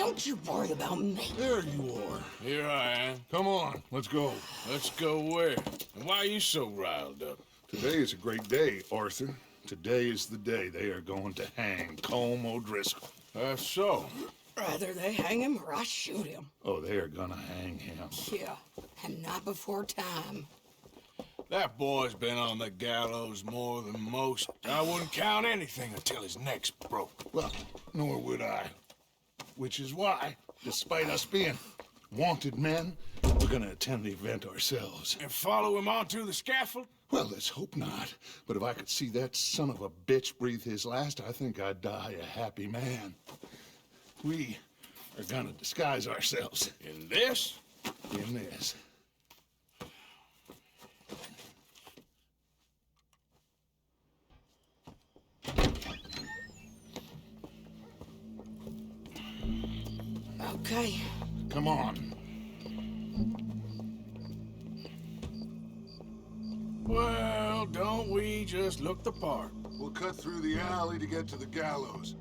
Don't you worry about me. There you are. Here I am. Come on, let's go. Let's go where? And why are you so riled up? Today is a great day, Arthur. Today is the day they are going to hang Colm O'Driscoll. That's so. Rather they hang him or I shoot him. Oh, they are gonna hang him. Yeah, and not before time. That boy's been on the gallows more than most. I wouldn't count anything until his neck's broke. Well, nor would I. Which is why, despite us being wanted men, we're gonna attend the event ourselves. And follow him onto the scaffold? Well, let's hope not. But if I could see that son of a bitch breathe his last, I think I'd die a happy man. We are gonna disguise ourselves In this? in this. Okay. Come on. Well, don't we just look the part? We'll cut through the alley to get to the gallows.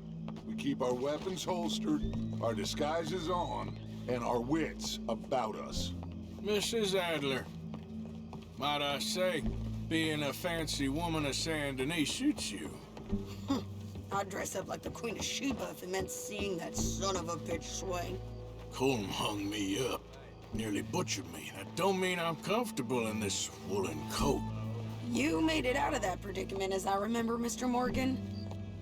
We keep our weapons holstered, our disguises on, and our wits about us. Mrs. Adler, might I say, being a fancy woman of Saint Denis suits you. I'd dress up like the Queen of Sheba if it meant seeing that son of a bitch swing. Colm hung me up, nearly butchered me. That don't mean I'm comfortable in this woolen coat. You made it out of that predicament, as I remember, Mr. Morgan.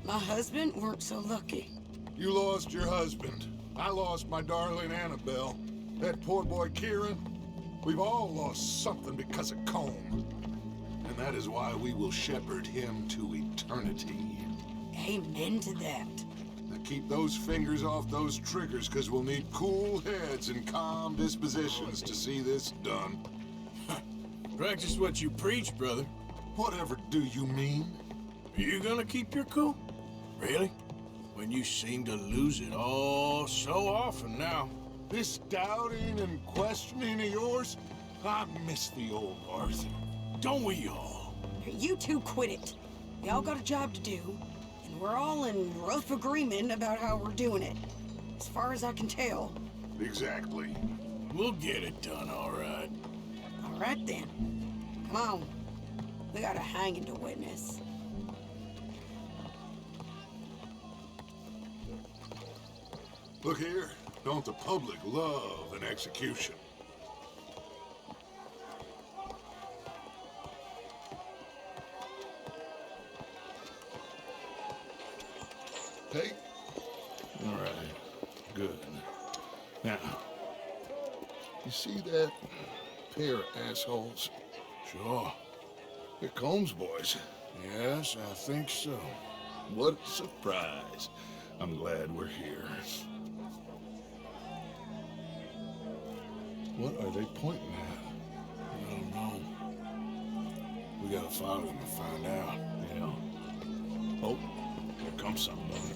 My husband weren't so lucky. You lost your husband. I lost my darling Annabelle. That poor boy Kieran. We've all lost something because of Colm. And that is why we will shepherd him to eternity. Amen to that. Now keep those fingers off those triggers, because we'll need cool heads and calm dispositions to see this done. Practice what you preach, brother. Whatever do you mean? Are you gonna keep your cool? Really? When you seem to lose it all so often now. This doubting and questioning of yours? I miss the old Arthur. Don't we all? You two quit it. Y'all got a job to do, and we're all in rough agreement about how we're doing it. As far as I can tell. Exactly. We'll get it done, all right. All right then. Come on. We got a hanging to witness. Look here, don't the public love an execution? Hey? All right. Good. Now, you see that pair of assholes? Sure. They're Colm's boys. Yes, I think so. What a surprise. I'm glad we're here. What are they pointing at? I don't know. We gotta follow them and find out. Yeah. Oh, here comes somebody.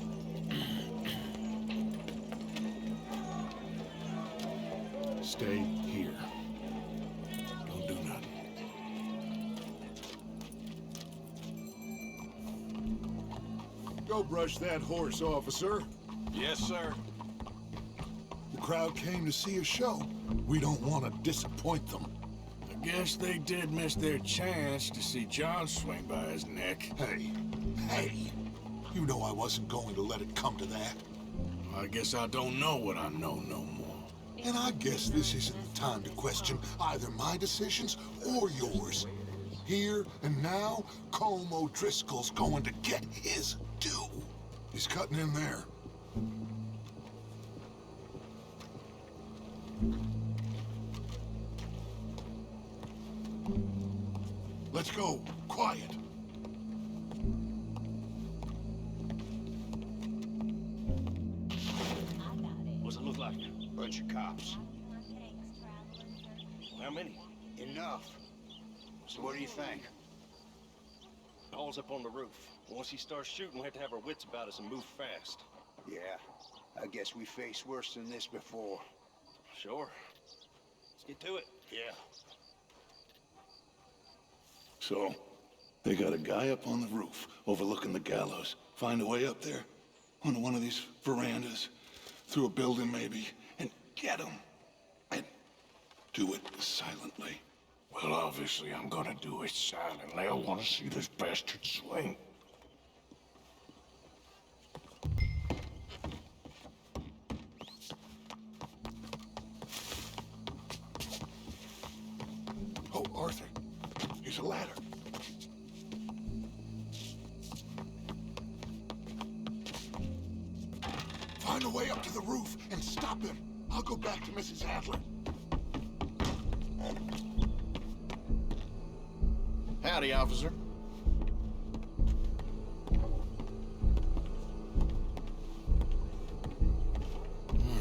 Stay here. Don't do nothing. Go brush that horse, officer. Yes, sir. The crowd came to see a show. We don't want to disappoint them. I guess they did miss their chance to see John swing by his neck. Hey, you know I wasn't going to let it come to that. I guess I don't know what I know no more. And I guess this isn't the time to question either my decisions or yours. Here and now, Colm O'Driscoll's going to get his due. He's cutting in there. Let's go. Quiet. What's it look like? Bunch of cops. How many? Enough. So what do you think? Paul's up on the roof. Once he starts shooting, we have to have our wits about us and move fast. Yeah, I guess we faced worse than this before. Sure. Let's get to it. Yeah. So, they got a guy up on the roof overlooking the gallows. Find a way up there? Onto one of these verandas. through a building maybe, and get him. And do it silently. Well, obviously I'm gonna do it silently. I wanna see this bastard swing. Oh, Arthur, here's a ladder. Find a way up to the roof and stop him. I'll go back to Mrs. Adler. Howdy, officer.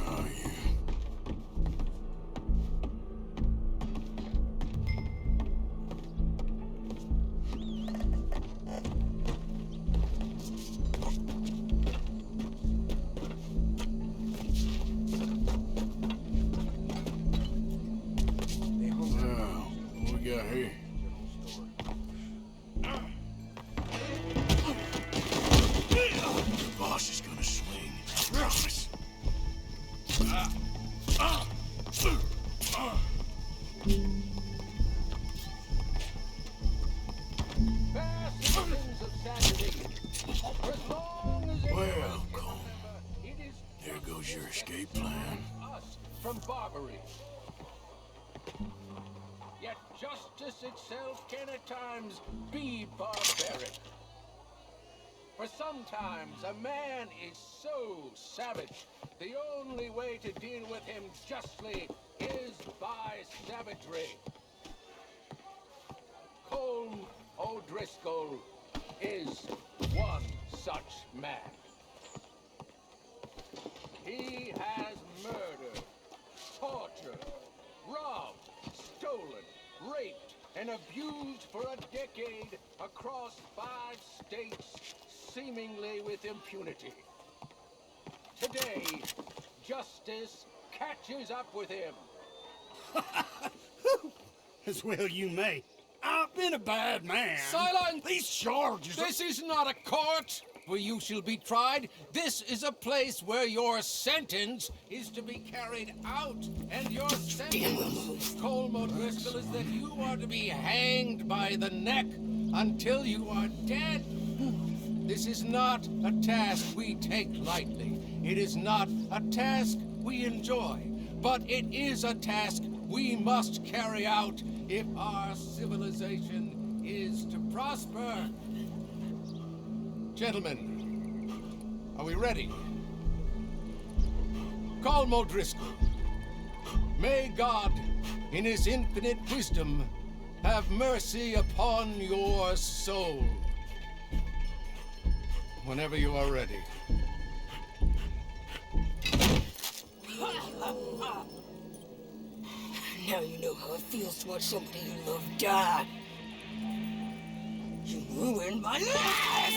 Oh, yeah. Well, what we got here? The boss is gonna swing. I promise. Well, Cole, there goes your escape plan. Us from Barbary. Yet justice itself can at times be barbaric. For sometimes a man is so savage, the only way to deal with him justly is by savagery. Colm O'Driscoll is one such man. He has murdered, tortured, robbed, stolen, raped, and abused for a decade across 5 states, seemingly with impunity. Today, justice catches up with him. As well you may. I've been a bad man. Silence! These charges This is not a court where you shall be tried. This is a place where your sentence is to be carried out. And your sentence, Colm O'Driscoll, is that you are to be hanged by the neck until you are dead. This is not a task we take lightly. It is not a task we enjoy. But it is a task we must carry out if our civilization is to prosper. Gentlemen, are we ready? Colm O'Driscoll, may God, in his infinite wisdom, have mercy upon your soul. Whenever you are ready. Now you know how it feels to watch somebody you love die. You ruined my life!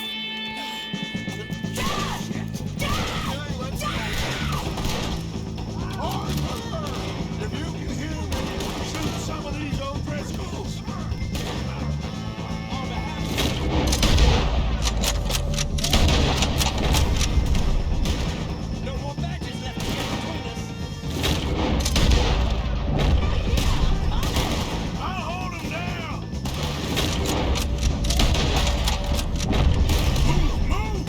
If you can hear me, shoot some of these O'Driscolls. No more badges left to get between us. I'll hold him down. Move!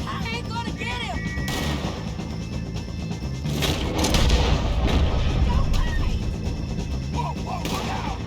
I ain't gonna get him! Whoa, look out!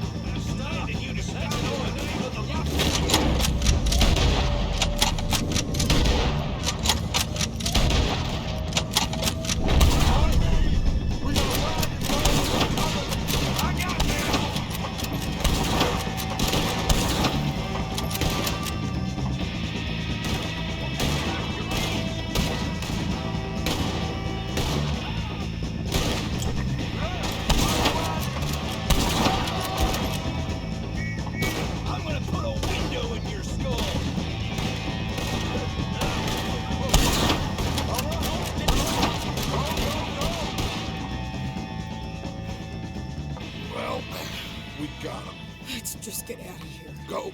I'm gonna put a window in your skull. Well, we got him. Let's just get out of here. Go.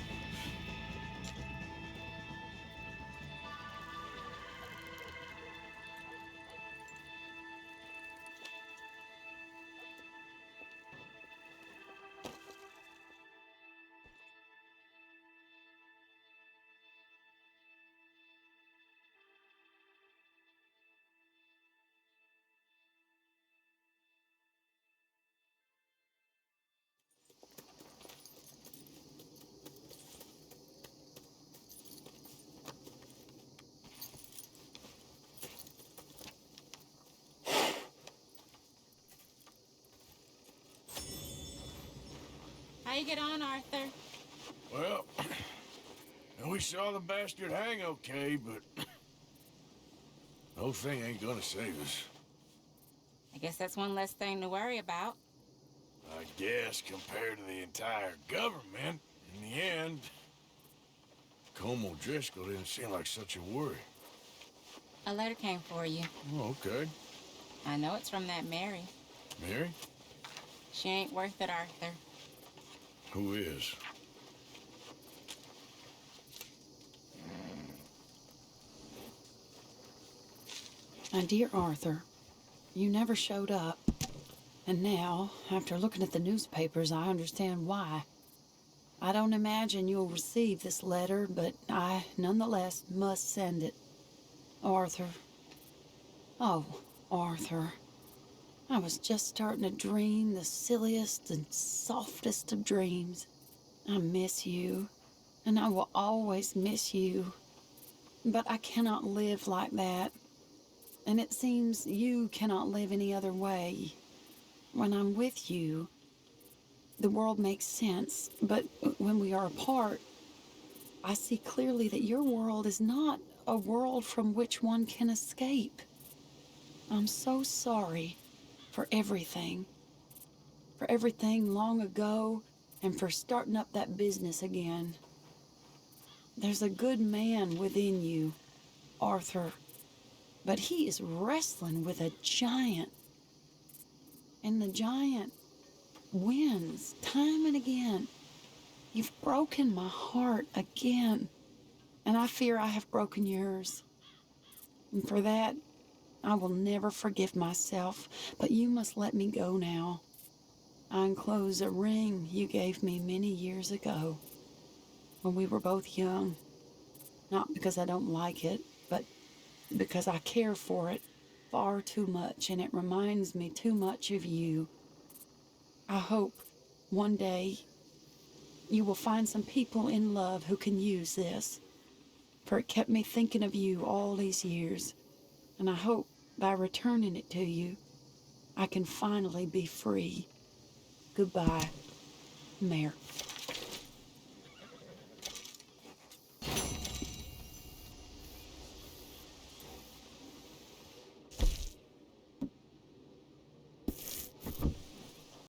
you get on, Arthur? Well, we saw the bastard hang okay, but the whole thing ain't gonna save us. I guess that's one less thing to worry about. I guess compared to the entire government, in the end, Colm O'Driscoll didn't seem like such a worry. A letter came for you. Oh, okay. I know it's from that Mary. Mary? She ain't worth it, Arthur. Who is? My dear Arthur, you never showed up. And now, after looking at the newspapers, I understand why. I don't imagine you'll receive this letter, but I, nonetheless, must send it. Arthur. Oh, Arthur. I was just starting to dream the silliest and softest of dreams. I miss you, and I will always miss you. But I cannot live like that. And it seems you cannot live any other way. When I'm with you, the world makes sense, but when we are apart, I see clearly that your world is not a world from which one can escape. I'm so sorry for everything long ago, and for starting up that business again. There's a good man within you, Arthur, but he is wrestling with a giant. And the giant wins time and again. You've broken my heart again, and I fear I have broken yours. And for that, I will never forgive myself, but you must let me go now. I enclose a ring you gave me many years ago, when we were both young. Not because I don't like it, but because I care for it far too much, and it reminds me too much of you. I hope one day you will find some people in love who can use this, for it kept me thinking of you all these years, and I hope by returning it to you, I can finally be free. Goodbye, Mare.